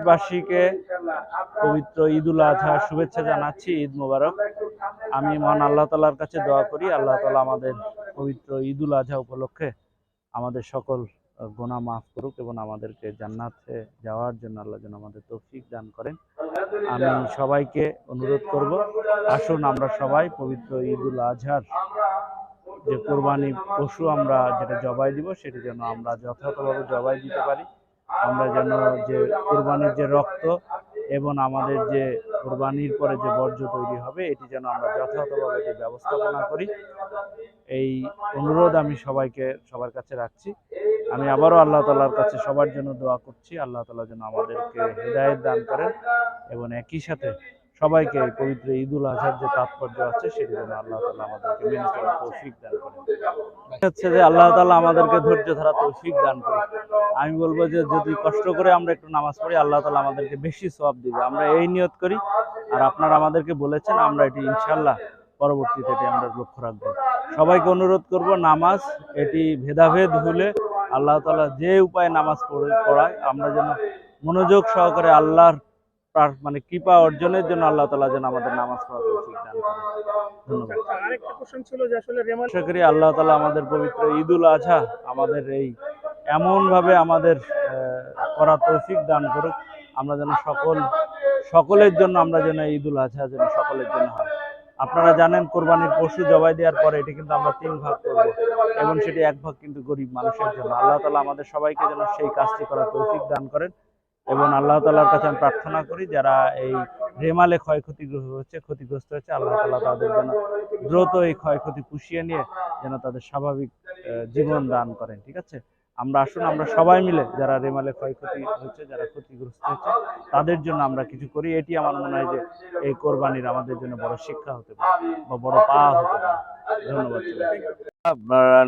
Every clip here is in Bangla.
দেশবাসীকে পবিত্র ঈদুল আজহার শুভেচ্ছা জানাচ্ছি। ঈদ মোবারক। আমি মহান আল্লাহ তাআলার কাছে দোয়া করি আল্লাহ তাআলা আমাদের পবিত্র ঈদুল আজহা উপলক্ষে আমাদের সকল গুনাহ মাফ করুক এবং আমাদেরকে জান্নাতে যাওয়ার জন্য আল্লাহ যেন আমাদের তৌফিক দান করেন। আমি সবাইকে অনুরোধ করব, আসুন আমরা সবাই পবিত্র ঈদুল আজহার যে কোরবানি পশু আমরা যেটা জবাই দিব সেটি যেন আমরা যথাযথভাবে জবাই দিতে পারি। আমরা যেন যে কোরবানির যে রক্ত এবং আমাদের যে কোরবানির পরে যে বর্জ্য তৈরি হবে এটি যেন আমরা যথাযথভাবে এটি ব্যবস্থাপনা করি। এই অনুরোধ আমি সবার কাছে রাখছি। আমি আবারও আল্লাহ তাআলার কাছে সবার জন্য দোয়া করছি, আল্লাহ তাআলা যেন আমাদেরকে হেদায়েত দান করেন এবং একই সাথে সবাইকে এই পবিত্র ঈদুল আজহার যে তাৎপর্য আছে সেটি যেন আল্লাহ তাআলা আমাদেরকে মেনে চলার তৌফিক দান করেন। হচ্ছে যে আল্লাহ তাআলা আমাদেরকে ধৈর্য ধরা তৌফিক দান করেন। আমি বলবো যে যদি কষ্ট করে আমরা একটু নামাজ পড়ি আল্লাহ তাআলা আমাদেরকে বেশি সওয়াব দিবে, আমরা এই নিয়ত করি। আর আপনারা আমাদেরকে বলেছেন, আমরা এটি ইনশাআল্লাহ পরবর্তীতে এটি আমরা লক্ষ্য রাখবো। সবাইকে অনুরোধ করব, নামাজ এটি ভেদাভেদ ভুলে আল্লাহ তাআলা যে উপায়ে নামাজ পড়ায় আমরা যেন মনোযোগ সহকারে আল্লাহর মানে কৃপা অর্জনের জন্য আল্লাহ তাআলা যেন আমাদের নামাজ পড়ার তৌফিক দান করেন। ধন্যবাদ। আরেকটা কোশ্চেন ছিল যে আসলে আশা করি আল্লাহ তাআলা আমাদের পবিত্র ঈদুল আজহা আমাদের এই এমন ভাবে আমাদের করার তৌফিক দান করুক, আমরা যেন সকলের জন্য আমরা যেন ঈদুল আজহা যেন সকলের জন্য হয়। আপনারা জানেন কোরবানির পশু জবাই দেওয়ার পরে এটি কিন্তু আমরা 3 ভাগ করব এবং সেটি 1 ভাগ কিন্তু গরিব মানুষের জন্য। আল্লাহ তাআলা আমাদের সবাইকে যেন সেই কাজটি করার তৌফিক দান করেন এবং আল্লাহ তাআলার কাছে আমি প্রার্থনা করি যারা এই রেমালে ক্ষতিগ্রস্ত হয়েছে আল্লাহ তাআলা তাদের যেন দ্রুত এই ক্ষয়ক্ষতি পুষিয়ে নিয়ে যেন তাদের স্বাভাবিক জীবন দান করেন। ঠিক আছে, আসুন আমরা সবাই মিলে যারা রেমালে ক্ষয়ক্ষতি হচ্ছে, যারা ক্ষতিগ্রস্ত হচ্ছে তাদের জন্য আমরা কিছু করি। এটি আমার মনে হয় যে এই কোরবানির আমাদের জন্য বড় শিক্ষা হতে পারে বা বড় পাওয়া হতে পারে। ধন্যবাদ।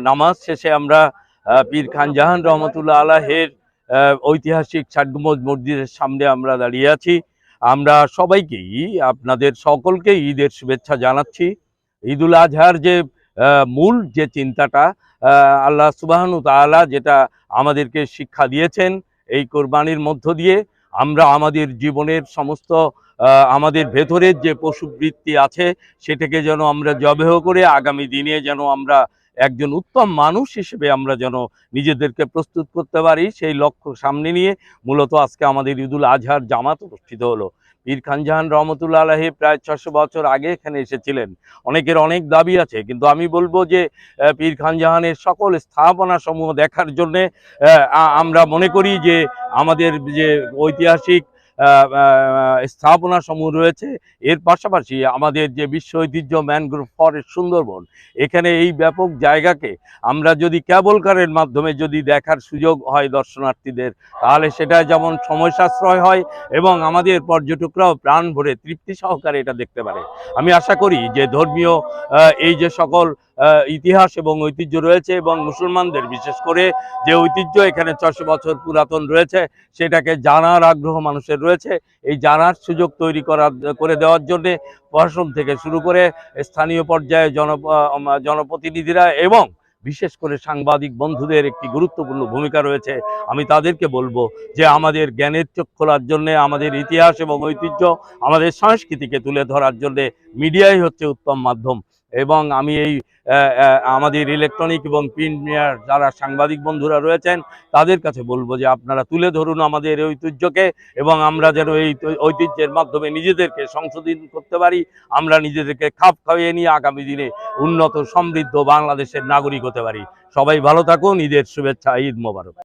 নামাজ শেষে আমরা পীর খান জাহান রহমতুল্লাহ আলাইহির ঐতিহাসিক ৬০ গম্বুজ মসজিদের সামনে আমরা দাঁড়িয়ে আছি। আমরা সবাইকেই আপনাদের সকলকেই ঈদের শুভেচ্ছা জানাচ্ছি। ঈদুল আজহার যে মূল যে চিন্তাটা আল্লাহ সুবহানাহু ওয়া তাআলা যেটা আমাদেরকে শিক্ষা দিয়েছেন, এই কোরবানির মধ্য দিয়ে আমরা আমাদের জীবনের সমস্ত আমাদের ভেতরের যে পশুবৃত্তি আছে সেটাকে যেন আমরা জবেহ করে আগামী দিনে যেন আমরা একজন উত্তম মানুষ হিসেবে আমরা যেন নিজেদেরকে প্রস্তুত করতে পারি, সেই লক্ষ্য সামনে নিয়ে মূলত আজকে আমাদের ঈদুল আজহার জামাত অনুষ্ঠিত হলো। পীর খান জাহান রহমতুল্লাহ আলাইহি প্রায় ৬০০ বছর আগে এখানে এসেছিলেন। অনেকের অনেক দাবি আছে, কিন্তু আমি বলবো যে পীর খান জাহানের সকল স্থাপনা সমূহ দেখার জন্যে আমরা মনে করি যে আমাদের যে ঐতিহাসিক স্থাপনা সমূহ রয়েছে, এর পাশাপাশি আমাদের যে বিশ্ব ঐতিহ্য ম্যানগ্রোভ ফরেস্ট সুন্দরবন, এখানে এই ব্যাপক জায়গাকে আমরা যদি কেবল কারের মাধ্যমে যদি দেখার সুযোগ হয় দর্শনার্থীদের, তাহলে সেটা যেমন সময় সাশ্রয় হয় এবং আমাদের পর্যটকরাও প্রাণ ভরে তৃপ্তি সহকারে এটা দেখতে পারে। আমি আশা করি যে ধর্মীয় এই যে সকল ইতিহাস এবং ঐতিহ্য রয়েছে এবং মুসলমানদের বিশেষ করে যে ঐতিহ্য এখানে ৬০০ বছর পুরাতন রয়েছে সেটাকে জানার আগ্রহ মানুষের রয়েছে। এই জানার সুযোগ তৈরি করে দেওয়ার জন্যে প্রশাসন থেকে শুরু করে স্থানীয় পর্যায়ে জনপ্রতিনিধিরা এবং বিশেষ করে সাংবাদিক বন্ধুদের একটি গুরুত্বপূর্ণ ভূমিকা রয়েছে। আমি তাদেরকে বলবো যে আমাদের জ্ঞানের চোখ খোলার জন্যে, আমাদের ইতিহাস এবং ঐতিহ্য, আমাদের সংস্কৃতিকে তুলে ধরার জন্যে মিডিয়াই হচ্ছে উত্তম মাধ্যম। এবং আমি এই আমাদের ইলেকট্রনিক এবং প্রিন্ট মিডিয়ার যারা সাংবাদিক বন্ধুরা রয়েছেন তাদের কাছে বলবো যে আপনারা তুলে ধরুন আমাদের ঐতিহ্যকে এবং আমরা যেন এই ঐতিহ্যের মাধ্যমে নিজেদেরকে সংশোধন করতে পারি, আমরা নিজেদেরকে খাপ খাইয়ে নিয়ে আগামী দিনে উন্নত সমৃদ্ধ বাংলাদেশের নাগরিক হতে পারি। সবাই ভালো থাকুন। ঈদের শুভেচ্ছা। ঈদ মোবারক।